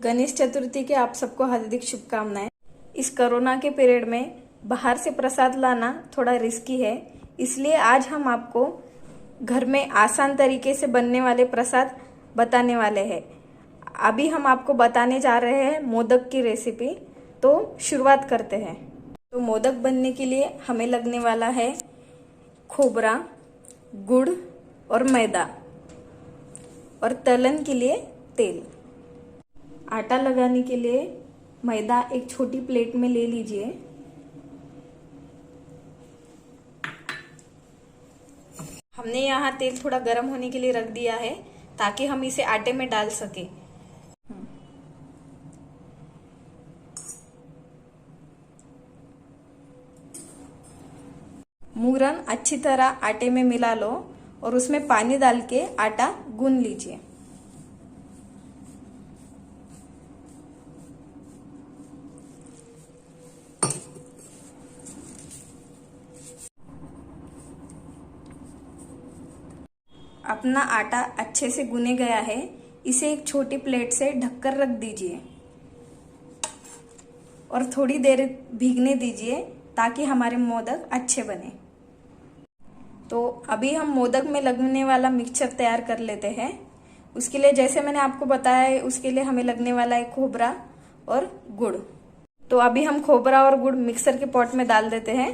गणेश चतुर्थी के आप सबको हार्दिक शुभकामनाएं। इस कोरोना के पीरियड में बाहर से प्रसाद लाना थोड़ा रिस्की है, इसलिए आज हम आपको घर में आसान तरीके से बनने वाले प्रसाद बताने वाले हैं। अभी हम आपको बताने जा रहे हैं मोदक की रेसिपी। तो शुरुआत करते हैं। तो मोदक बनने के लिए हमें लगने वाला है खोबरा, गुड़ और मैदा, और तलन के लिए तेल। आटा लगाने के लिए मैदा एक छोटी प्लेट में ले लीजिए। हमने यहाँ तेल थोड़ा गर्म होने के लिए रख दिया है ताकि हम इसे आटे में डाल सके। मूरन अच्छी तरह आटे में मिला लो और उसमें पानी डाल के आटा गूंद लीजिए। अपना आटा अच्छे से गूने गया है, इसे एक छोटी प्लेट से ढककर रख दीजिए और थोड़ी देर भीगने दीजिए ताकि हमारे मोदक अच्छे बने। तो अभी हम मोदक में लगने वाला मिक्सचर तैयार कर लेते हैं। उसके लिए जैसे मैंने आपको बताया है, उसके लिए हमें लगने वाला है खोबरा और गुड़। तो अभी हम खोबरा और गुड़ मिक्सर के पॉट में डाल देते हैं।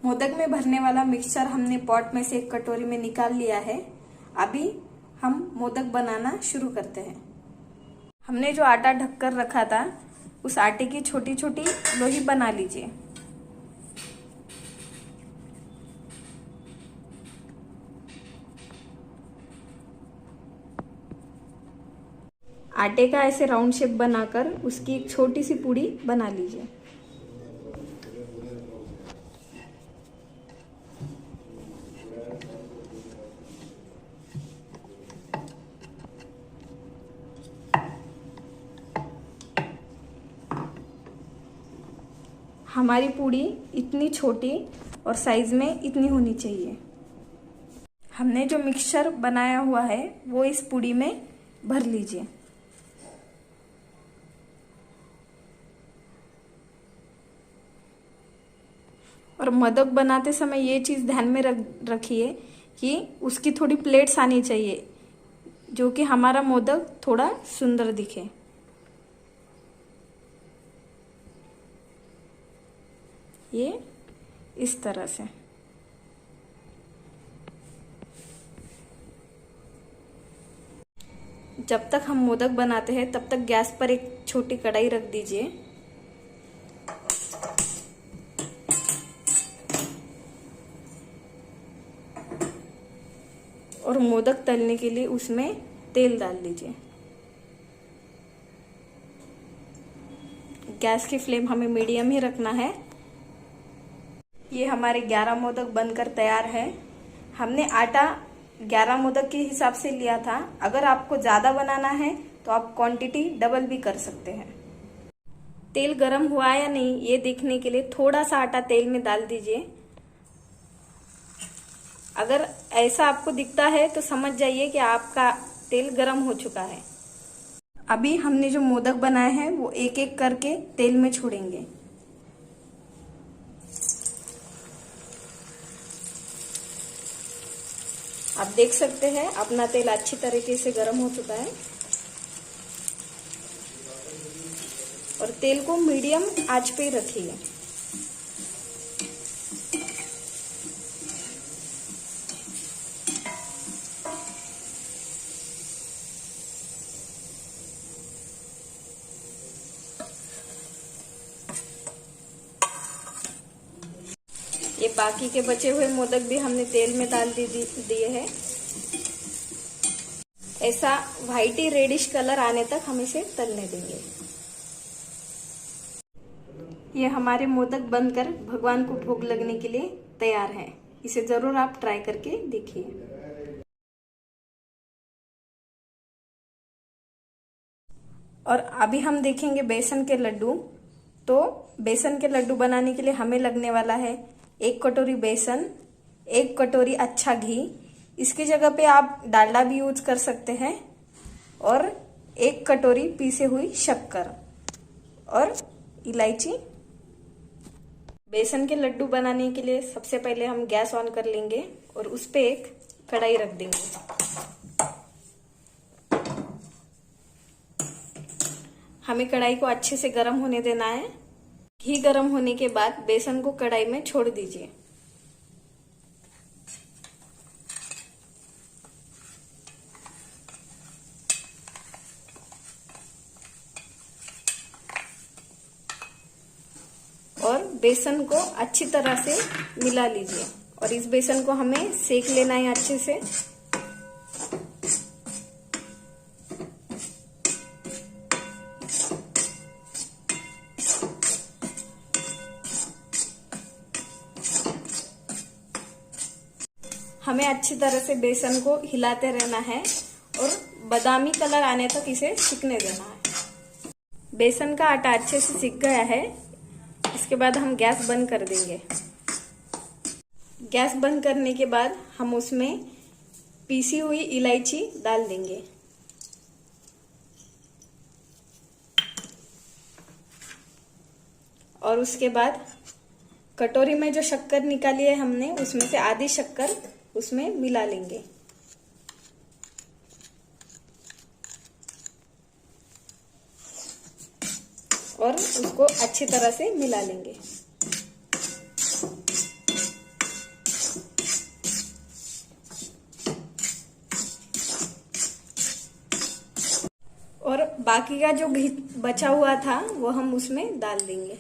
मोदक में भरने वाला मिक्सचर हमने पॉट में से एक कटोरी में निकाल लिया है। अभी हम मोदक बनाना शुरू करते हैं। हमने जो आटा ढककर रखा था, उस आटे की छोटी छोटी लोई बना लीजिए। आटे का ऐसे राउंड शेप बनाकर उसकी एक छोटी सी पूड़ी बना लीजिए। हमारी पूड़ी इतनी छोटी और साइज में इतनी होनी चाहिए। हमने जो मिक्सचर बनाया हुआ है वो इस पूड़ी में भर लीजिए। और मोदक बनाते समय ये चीज ध्यान में रखिए कि उसकी थोड़ी प्लेट्स आनी चाहिए, जो कि हमारा मोदक थोड़ा सुंदर दिखे। ये इस तरह से। जब तक हम मोदक बनाते हैं तब तक गैस पर एक छोटी कढ़ाई रख दीजिए। और मोदक तलने के लिए उसमें तेल डाल दीजिए। गैस की फ्लेम हमें मीडियम ही रखना है। ये हमारे 11 मोदक बनकर तैयार है। हमने आटा 11 मोदक के हिसाब से लिया था। अगर आपको ज्यादा बनाना है तो आप क्वांटिटी डबल भी कर सकते हैं। तेल गरम हुआ या नहीं ये देखने के लिए थोड़ा सा आटा तेल में डाल दीजिए। अगर ऐसा आपको दिखता है तो समझ जाइए कि आपका तेल गरम हो चुका है। अभी हमने जो मोदक बनाए हैं वो एक एक करके तेल में छोड़ेंगे। आप देख सकते हैं अपना तेल अच्छी तरीके से गर्म हो चुका है। और तेल को मीडियम आंच पे रखिए। ये बाकी के बचे हुए मोदक भी हमने तेल में डाल दिए हैं। ऐसा व्हाइटी रेडिश कलर आने तक हम इसे तलने देंगे। ये हमारे मोदक बनकर भगवान को भोग लगने के लिए तैयार है। इसे जरूर आप ट्राई करके देखिए। और अभी हम देखेंगे बेसन के लड्डू। तो बेसन के लड्डू बनाने के लिए हमें लगने वाला है 1 कटोरी बेसन, 1 कटोरी अच्छा घी, इसकी जगह पे आप डालडा भी यूज कर सकते हैं, और 1 कटोरी पीसे हुई शक्कर और इलायची। बेसन के लड्डू बनाने के लिए सबसे पहले हम गैस ऑन कर लेंगे और उस पे एक कढ़ाई रख देंगे। हमें कढ़ाई को अच्छे से गर्म होने देना है। घी गर्म होने के बाद बेसन को कढ़ाई में छोड़ दीजिए। और बेसन को अच्छी तरह से मिला लीजिए, और इस बेसन को हमें सेक लेना है अच्छे से। हमें अच्छी तरह से बेसन को हिलाते रहना है और बादामी कलर आने तक इसे सिकने देना है। बेसन का आटा अच्छे से सिक गया है। इसके बाद हम गैस बंद कर देंगे। गैस बंद करने के बाद हम उसमें पीसी हुई इलायची डाल देंगे। और उसके बाद कटोरी में जो शक्कर निकाली है हमने, उसमें से आधी शक्कर उसमें मिला लेंगे। और उसको अच्छी तरह से मिला लेंगे। और बाकी का जो घी बचा हुआ था वो हम उसमें डाल देंगे।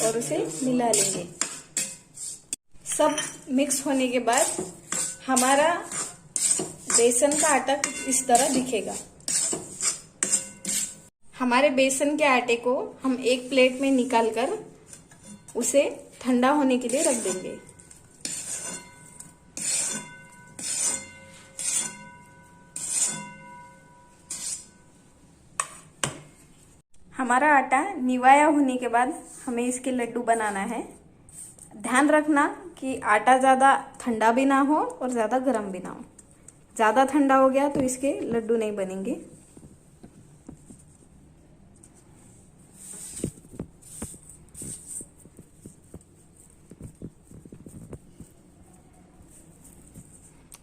और उसे मिला लेंगे। सब मिक्स होने के बाद हमारा बेसन का आटा इस तरह दिखेगा। हमारे बेसन के आटे को हम एक प्लेट में निकालकर उसे ठंडा होने के लिए रख देंगे। हमारा आटा निवाया होने के बाद हमें इसके लड्डू बनाना है। ध्यान रखना कि आटा ज़्यादा ठंडा भी ना हो और ज़्यादा गर्म भी ना हो। ज़्यादा ठंडा हो गया तो इसके लड्डू नहीं बनेंगे।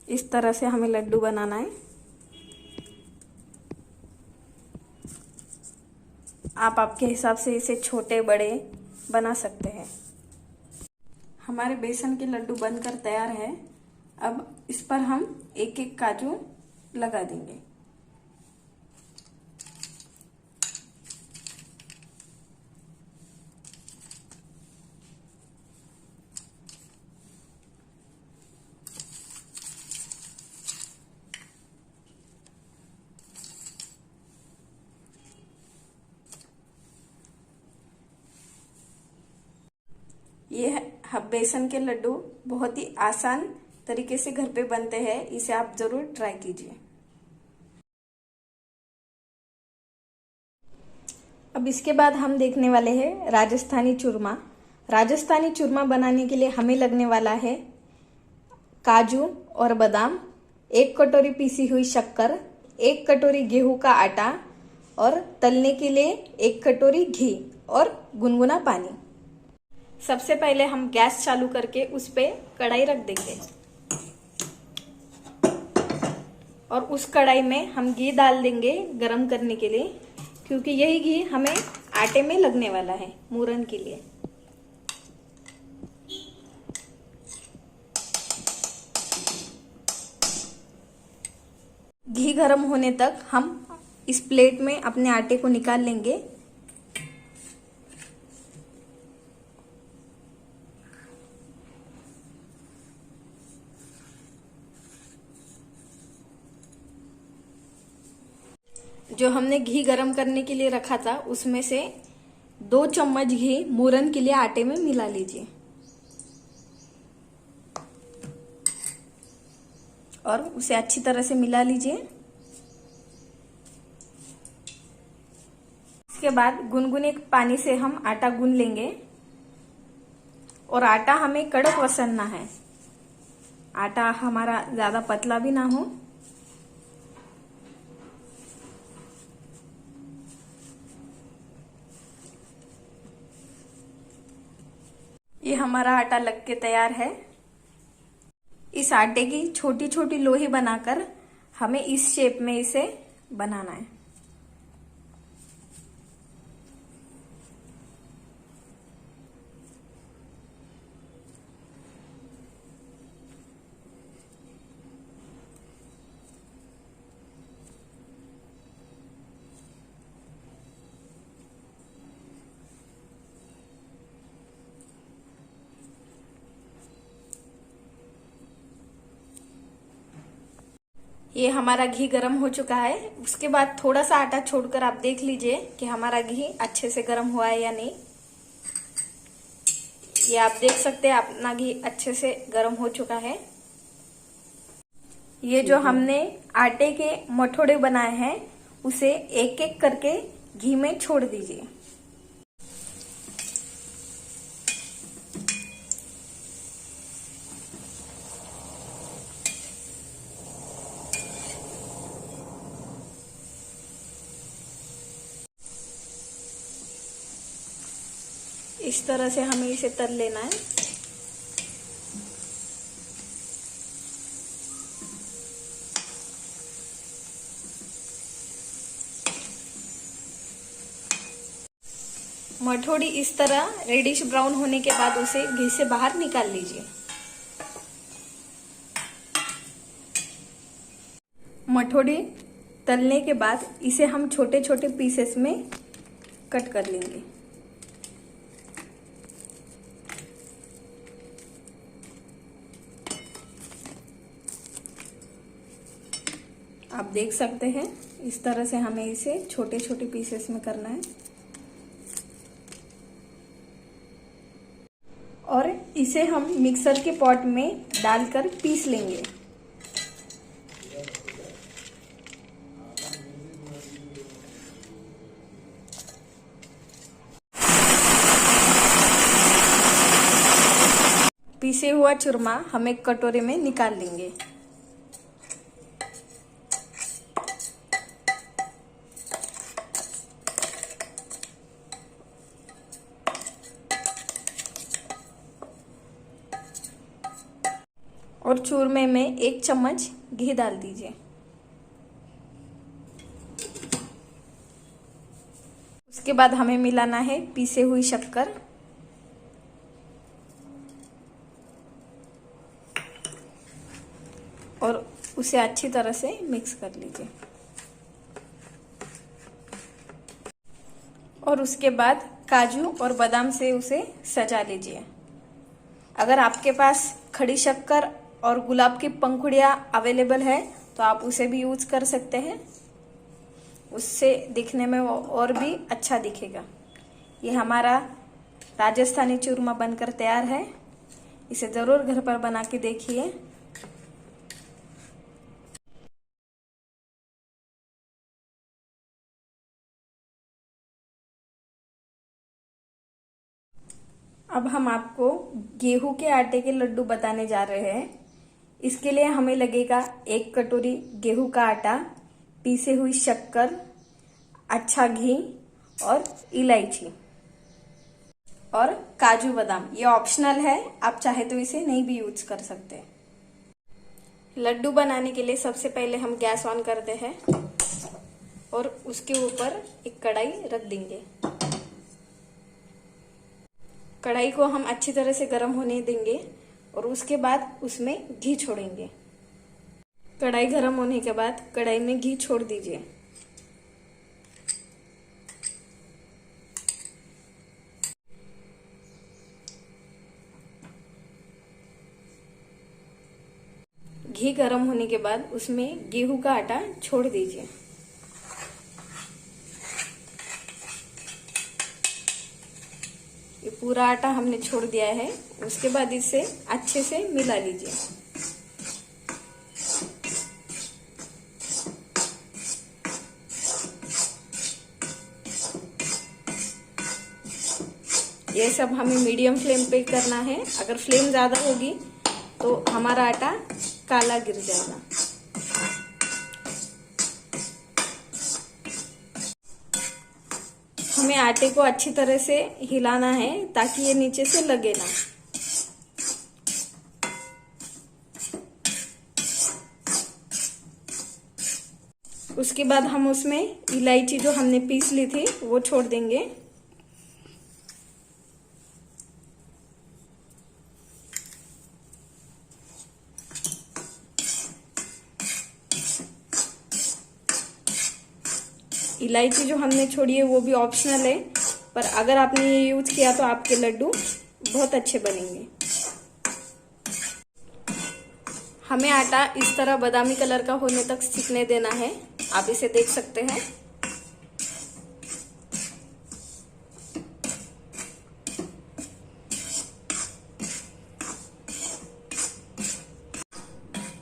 इस तरह से हमें लड्डू बनाना है। आप आपके हिसाब से इसे छोटे बड़े बना सकते हैं। हमारे बेसन के लड्डू बनकर तैयार है। अब इस पर हम एक एक काजू लगा देंगे। ये बेसन के लड्डू बहुत ही आसान तरीके से घर पे बनते हैं। इसे आप जरूर ट्राई कीजिए। अब इसके बाद हम देखने वाले हैं राजस्थानी चूरमा। राजस्थानी चूरमा बनाने के लिए हमें लगने वाला है काजू और बादाम, 1 कटोरी पीसी हुई शक्कर, 1 कटोरी गेहूं का आटा और तलने के लिए 1 कटोरी घी और गुनगुना पानी। सबसे पहले हम गैस चालू करके उस पे कढ़ाई रख देंगे और उस कढ़ाई में हम घी डाल देंगे गरम करने के लिए, क्योंकि यही घी हमें आटे में लगने वाला है मूरन के लिए। घी गरम होने तक हम इस प्लेट में अपने आटे को निकाल लेंगे। जो हमने घी गरम करने के लिए रखा था उसमें से 2 चम्मच घी मूरन के लिए आटे में मिला लीजिए और उसे अच्छी तरह से मिला लीजिए। इसके बाद गुनगुने पानी से हम आटा गूंद लेंगे और आटा हमें कड़क वसनना है। आटा हमारा ज्यादा पतला भी ना हो। ये हमारा आटा लग के तैयार है। इस आटे की छोटी छोटी लोई बनाकर हमें इस शेप में इसे बनाना है। ये हमारा घी गरम हो चुका है। उसके बाद थोड़ा सा आटा छोड़कर आप देख लीजिए कि हमारा घी अच्छे से गरम हुआ है या नहीं। ये आप देख सकते हैं अपना घी अच्छे से गरम हो चुका है। ये जो हमने आटे के मठोड़े बनाए हैं उसे एक एक करके घी में छोड़ दीजिए। इस तरह से हमें इसे तल लेना है। मठोड़ी इस तरह रेडिश ब्राउन होने के बाद उसे घी से बाहर निकाल लीजिए। मठोड़ी तलने के बाद इसे हम छोटे छोटे पीसेस में कट कर लेंगे। आप देख सकते हैं इस तरह से हमें इसे छोटे छोटे पीसेस में करना है और इसे हम मिक्सर के पॉट में डालकर पीस लेंगे। पीसे हुआ चूरमा हम एक कटोरे में निकाल लेंगे। और चूरमे में 1 चम्मच घी डाल दीजिए। उसके बाद हमें मिलाना है पीसे हुई शक्कर और उसे अच्छी तरह से मिक्स कर लीजिए। और उसके बाद काजू और बादाम से उसे सजा लीजिए। अगर आपके पास खड़ी शक्कर और गुलाब की पंखुड़ियां अवेलेबल है तो आप उसे भी यूज कर सकते हैं। उससे दिखने में वो और भी अच्छा दिखेगा। ये हमारा राजस्थानी चूरमा बनकर तैयार है। इसे जरूर घर पर बना के देखिए। अब हम आपको गेहूं के आटे के लड्डू बताने जा रहे हैं। इसके लिए हमें लगेगा 1 कटोरी गेहूं का आटा, पीसे हुई शक्कर, अच्छा घी और इलायची और काजू बादाम। ये ऑप्शनल है, आप चाहे तो इसे नहीं भी यूज कर सकते। लड्डू बनाने के लिए सबसे पहले हम गैस ऑन करते हैं और उसके ऊपर एक कढ़ाई रख देंगे। कढ़ाई को हम अच्छी तरह से गर्म होने देंगे और उसके बाद उसमें घी छोड़ेंगे। कढ़ाई गर्म होने के बाद कढ़ाई में घी छोड़ दीजिए। घी गर्म होने के बाद उसमें गेहूं का आटा छोड़ दीजिए। ये पूरा आटा हमने छोड़ दिया है। उसके बाद इसे अच्छे से मिला लीजिए। ये सब हमें मीडियम फ्लेम पे करना है। अगर फ्लेम ज्यादा होगी तो हमारा आटा काला गिर जाएगा। हमें आटे को अच्छी तरह से हिलाना है ताकि ये नीचे से लगे ना। उसके बाद हम उसमें इलायची जो हमने पीस ली थी वो छोड़ देंगे। इलायची जो हमने छोड़ी है वो भी ऑप्शनल है, पर अगर आपने ये यूज किया तो आपके लड्डू बहुत अच्छे बनेंगे। हमें आटा इस तरह बादामी कलर का होने तक सिकने देना है। आप इसे देख सकते हैं।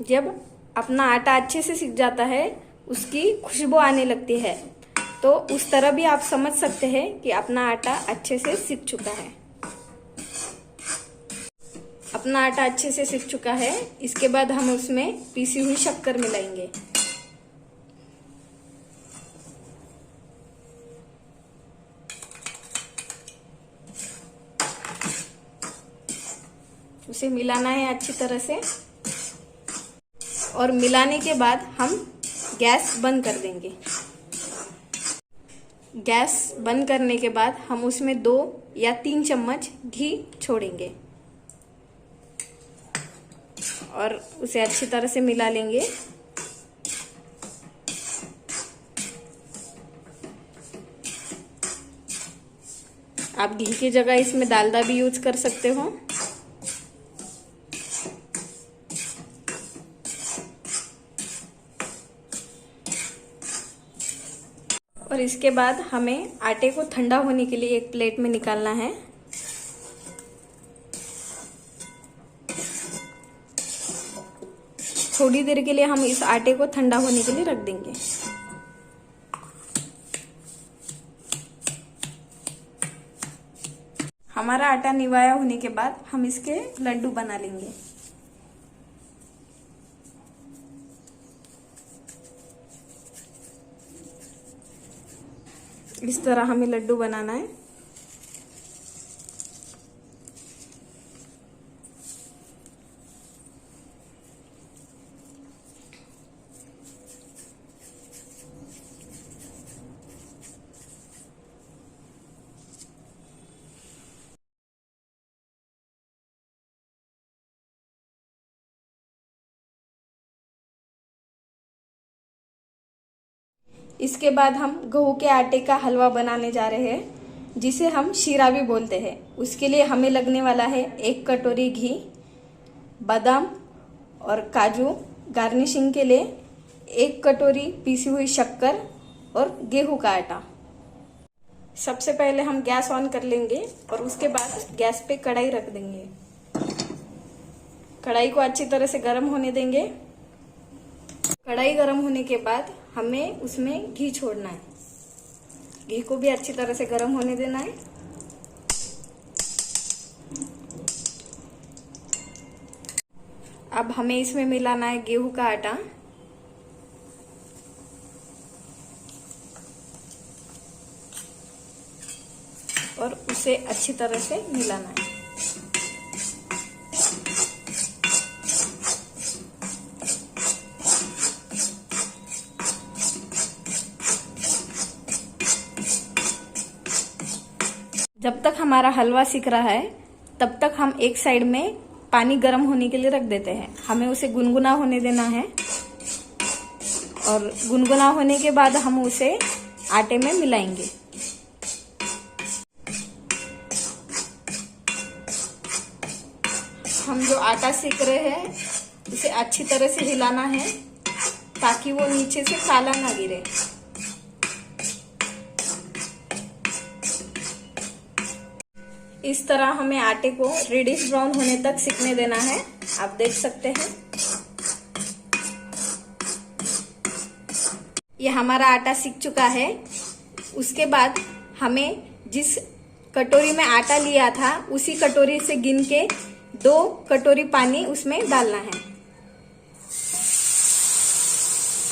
जब अपना आटा अच्छे से सिक जाता है, उसकी खुशबू आने लगती है, तो उस तरह भी आप समझ सकते हैं कि अपना आटा अच्छे से सिक चुका है। अपना आटा अच्छे से सिक चुका है। इसके बाद हम उसमें पीसी हुई शक्कर मिलाएंगे। उसे मिलाना है अच्छी तरह से, और मिलाने के बाद हम गैस बंद कर देंगे। गैस बंद करने के बाद हम उसमें 2 या 3 चम्मच घी छोड़ेंगे और उसे अच्छी तरह से मिला लेंगे। आप घी की जगह इसमें डालडा भी यूज कर सकते हो। और इसके बाद हमें आटे को ठंडा होने के लिए एक प्लेट में निकालना है। थोड़ी देर के लिए हम इस आटे को ठंडा होने के लिए रख देंगे। हमारा आटा निवाया होने के बाद हम इसके लड्डू बना लेंगे। इस तरह हमें लड्डू बनाना है। इसके बाद हम गेहूं के आटे का हलवा बनाने जा रहे हैं, जिसे हम शीरा भी बोलते हैं। उसके लिए हमें लगने वाला है 1 कटोरी घी, बादाम और काजू, गार्निशिंग के लिए 1 कटोरी पीसी हुई शक्कर और गेहूं का आटा। सबसे पहले हम गैस ऑन कर लेंगे और उसके बाद गैस पे कढ़ाई रख देंगे। कढ़ाई को अच्छी तरह से गर्म होने देंगे। कढ़ाई गर्म होने के बाद हमें उसमें घी छोड़ना है। घी को भी अच्छी तरह से गर्म होने देना है। अब हमें इसमें मिलाना है गेहूं का आटा। और उसे अच्छी तरह से मिलाना है। जब तक हमारा हलवा सिक रहा है तब तक हम एक साइड में पानी गर्म होने के लिए रख देते हैं। हमें उसे गुनगुना होने देना है और गुनगुना होने के बाद हम उसे आटे में मिलाएंगे। हम जो आटा सेक रहे हैं उसे अच्छी तरह से हिलाना है ताकि वो नीचे से काला ना गिरे। इस तरह हमें आटे को रेडिश ब्राउन होने तक सिकने देना है। आप देख सकते हैं ये हमारा आटा सिक चुका है। उसके बाद हमें जिस कटोरी में आटा लिया था उसी कटोरी से गिन के 2 कटोरी पानी उसमें डालना है।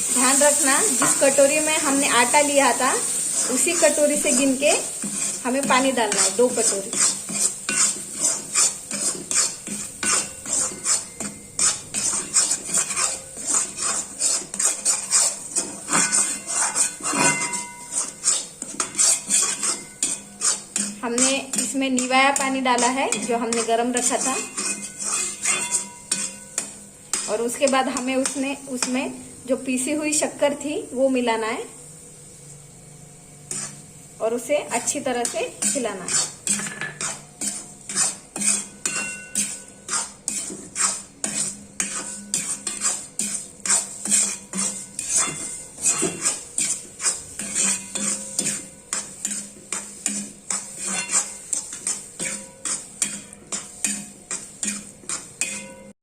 ध्यान रखना, जिस कटोरी में हमने आटा लिया था उसी कटोरी से गिन के हमें पानी डालना है, 2 कटोरी। हमने इसमें निवाया पानी डाला है जो हमने गरम रखा था, और उसके बाद हमें उसमें जो पीसी हुई शक्कर थी वो मिलाना है और उसे अच्छी तरह से हिलाना है।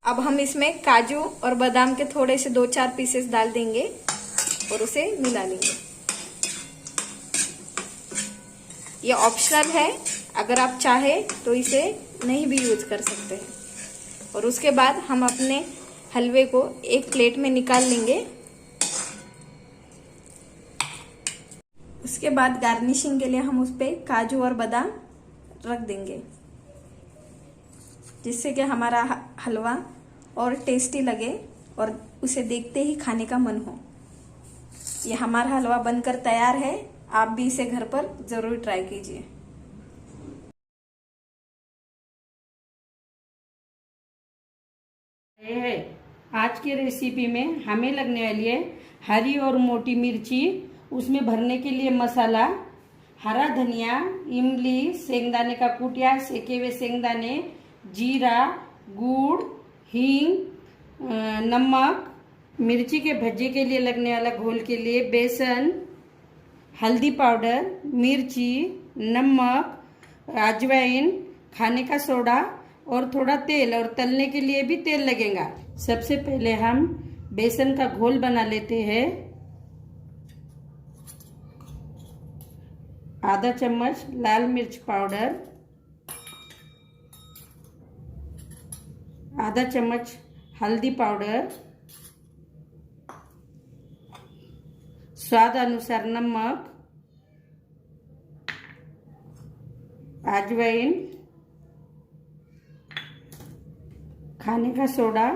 अब हम इसमें काजू और बादाम के थोड़े से 2-4 पीसेस डाल देंगे और उसे मिला लेंगे। ये ऑप्शनल है, अगर आप चाहे तो इसे नहीं भी यूज कर सकते हैं। और उसके बाद हम अपने हलवे को एक प्लेट में निकाल लेंगे। उसके बाद गार्निशिंग के लिए हम उस पे काजू और बादाम रख देंगे, जिससे कि हमारा हलवा और टेस्टी लगे और उसे देखते ही खाने का मन हो। ये हमारा हलवा बनकर तैयार है, आप भी इसे घर पर जरूर ट्राई कीजिए। आज की रेसिपी में हमें लगने वाली है हरी और मोटी मिर्ची, उसमें भरने के लिए मसाला, हरा धनिया, इमली, सेंगदाने का कूटिया, सेके हुए सेंगदाने, जीरा, गुड़, हींग, नमक, मिर्ची के भज्जे के लिए लगने वाला घोल के लिए बेसन, हल्दी पाउडर, मिर्ची, नमक, अजवाइन, खाने का सोडा और थोड़ा तेल, और तलने के लिए भी तेल लगेगा। सबसे पहले हम बेसन का घोल बना लेते हैं। आधा चम्मच लाल मिर्च पाउडर, आधा चम्मच हल्दी पाउडर, स्वाद अनुसार नमक, अजवाइन, खाने का सोडा,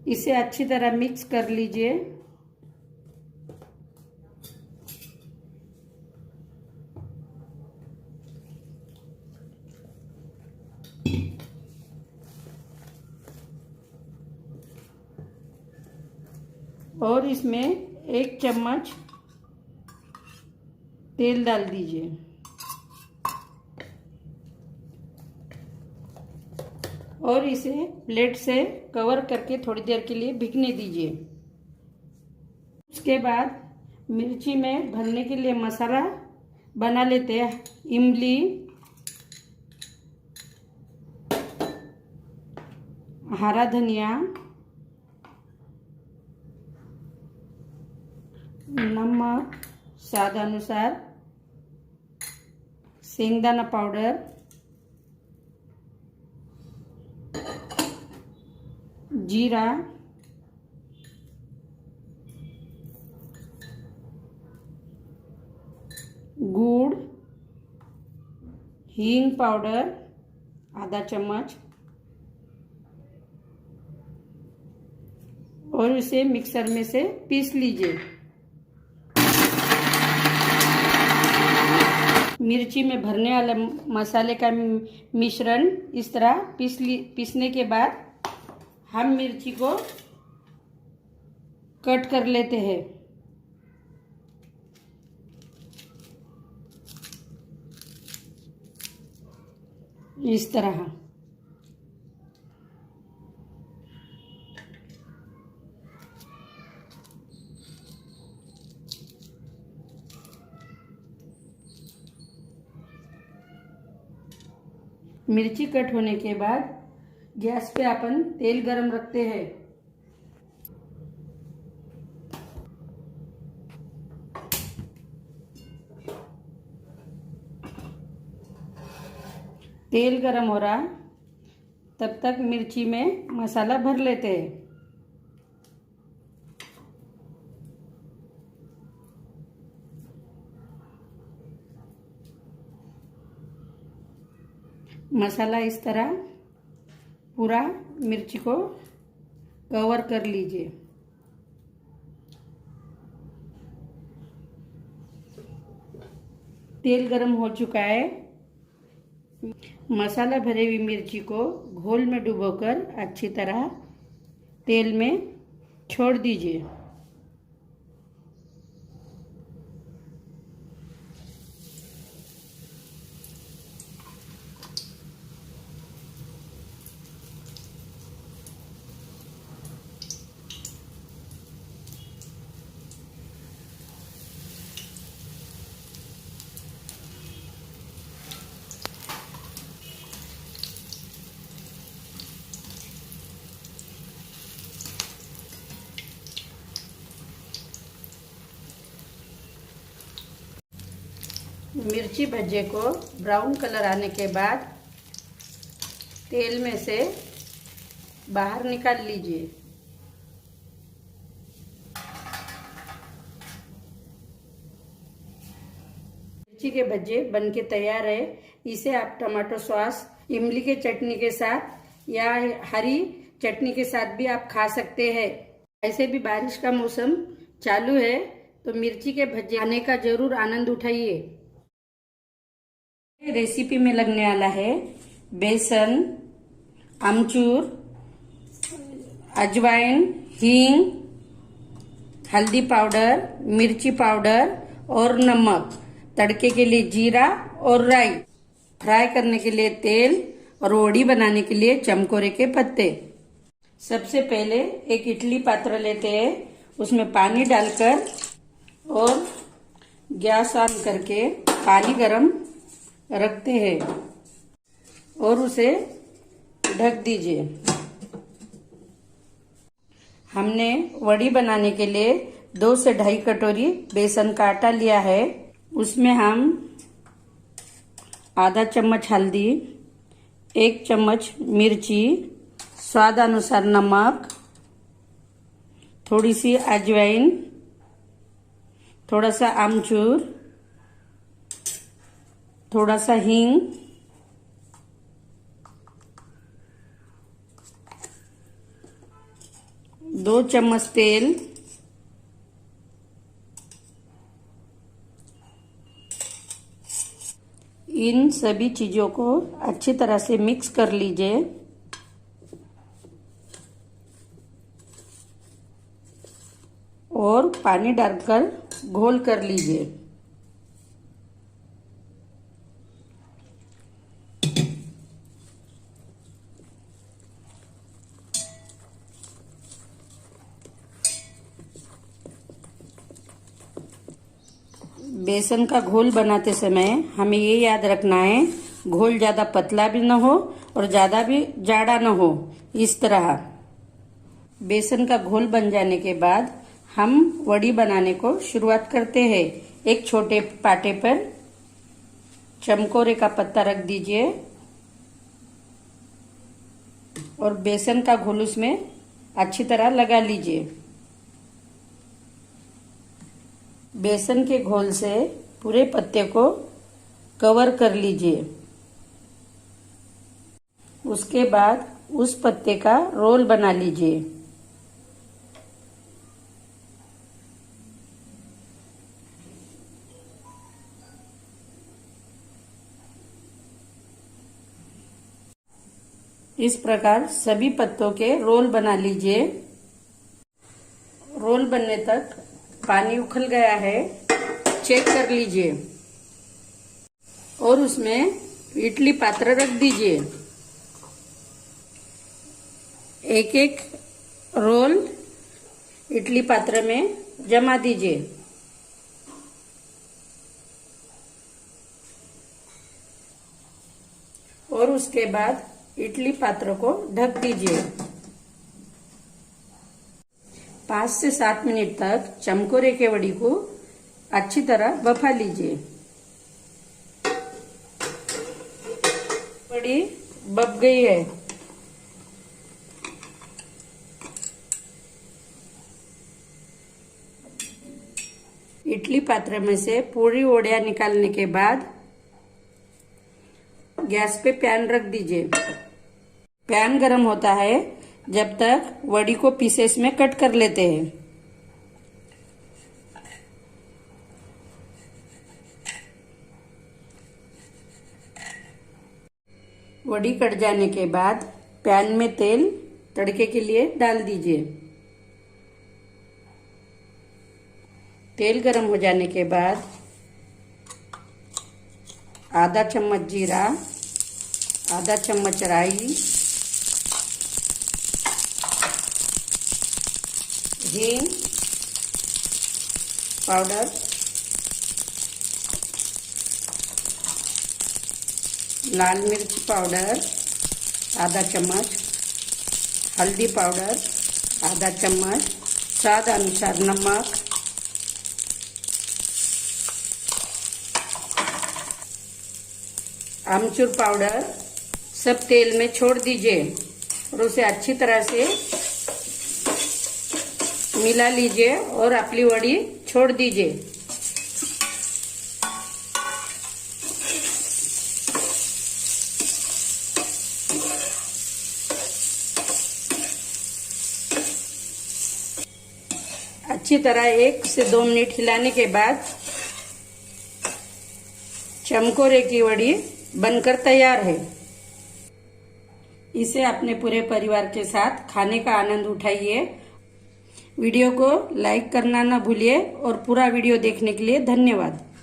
इसे अच्छी तरह मिक्स कर लीजिए। और इसमें 1 चम्मच तेल डाल दीजिए और इसे प्लेट से कवर करके थोड़ी देर के लिए भीगने दीजिए। उसके बाद मिर्ची में भरने के लिए मसाला बना लेते हैं। इमली, हरा धनिया, नमक स्वाद अनुसार, सेंगदाना पाउडर, जीरा, गुड़, हींग पाउडर आधा चम्मच, और इसे मिक्सर में से पीस लीजिए। मिर्ची में भरने वाला मसाले का मिश्रण इस तरह पीसने के बाद हम मिर्ची को कट कर लेते हैं। इस तरह मिर्ची कट होने के बाद गैस पे अपन तेल गरम रखते हैं। तेल गरम हो रहा, तब तक मिर्ची में मसाला भर लेते हैं। मसाला इस तरह पूरा मिर्ची को कवर कर लीजिए। तेल गरम हो चुका है। मसाला भरे हुई मिर्ची को घोल में डुबोकर अच्छी तरह तेल में छोड़ दीजिए। मिर्ची भज्जे को ब्राउन कलर आने के बाद तेल में से बाहर निकाल लीजिए। मिर्ची के भज्जे बनके तैयार है। इसे आप टमाटो सॉस, इमली के चटनी के साथ या हरी चटनी के साथ भी आप खा सकते हैं। ऐसे भी बारिश का मौसम चालू है तो मिर्ची के भज्जे खाने का जरूर आनंद उठाइए। रेसिपी में लगने वाला है बेसन, अमचूर, अजवाइन, हींग, हल्दी पाउडर, मिर्ची पाउडर और नमक। तड़के के लिए जीरा और राई, फ्राई करने के लिए तेल और वड़ी बनाने के लिए चमकोरे के पत्ते। सबसे पहले एक इडली पात्र लेते हैं, उसमें पानी डालकर और गैस ऑन करके पानी गरम रखते हैं और उसे ढक दीजिए। हमने वड़ी बनाने के लिए 2 से 2.5 कटोरी बेसन का आटा लिया है। उसमें हम आधा चम्मच हल्दी, 1 चम्मच मिर्ची, स्वाद अनुसार नमक, थोड़ी सी अजवाइन, थोड़ा सा आमचूर, थोड़ा सा हींग, दो चम्मच तेल, इन सभी चीजों को अच्छी तरह से मिक्स कर लीजिए। और पानी डालकर घोल कर लीजिए। बेसन का घोल बनाते समय हमें ये याद रखना है, घोल ज्यादा पतला भी न हो और ज्यादा भी जाड़ा न हो। इस तरह बेसन का घोल बन जाने के बाद हम वड़ी बनाने को शुरुआत करते हैं। एक छोटे पाटे पर चमकोरे का पत्ता रख दीजिए और बेसन का घोल उसमें अच्छी तरह लगा लीजिए। बेसन के घोल से पूरे पत्ते को कवर कर लीजिए। उसके बाद उस पत्ते का रोल बना लीजिए। इस प्रकार सभी पत्तों के रोल बना लीजिए। रोल बनने तक पानी उखल गया है, चेक कर लीजिए और उसमें इडली पात्र रख दीजिए। एक एक रोल इडली पात्र में जमा दीजिए। और उसके बाद इडली पात्र को ढक दीजिए। 5 से 7 मिनट तक चमकोरे के वड़ी को अच्छी तरह बफा लीजिए। वड़ी बब गई है। इडली पात्र में से पूरी वड़ियां निकालने के बाद गैस पे पैन रख दीजिए। पैन गरम होता है जब तक वड़ी को पीसेस में कट कर लेते हैं। वड़ी कट जाने के बाद पैन में तेल तड़के के लिए डाल दीजिए। तेल गरम हो जाने के बाद आधा चम्मच जीरा, आधा चम्मच राई, हींग पाउडर, लाल मिर्च पाउडर आधा चम्मच, हल्दी पाउडर आधा चम्मच, स्वाद अनुसार नमक, आमचूर पाउडर सब तेल में छोड़ दीजिए और उसे अच्छी तरह से मिला लीजिए और अपनी वड़ी छोड़ दीजिए। अच्छी तरह 1 से 2 मिनट हिलाने के बाद चमकोरे की वड़ी बनकर तैयार है। इसे अपने पूरे परिवार के साथ खाने का आनंद उठाइए। वीडियो को लाइक करना ना भूलिए और पूरा वीडियो देखने के लिए धन्यवाद।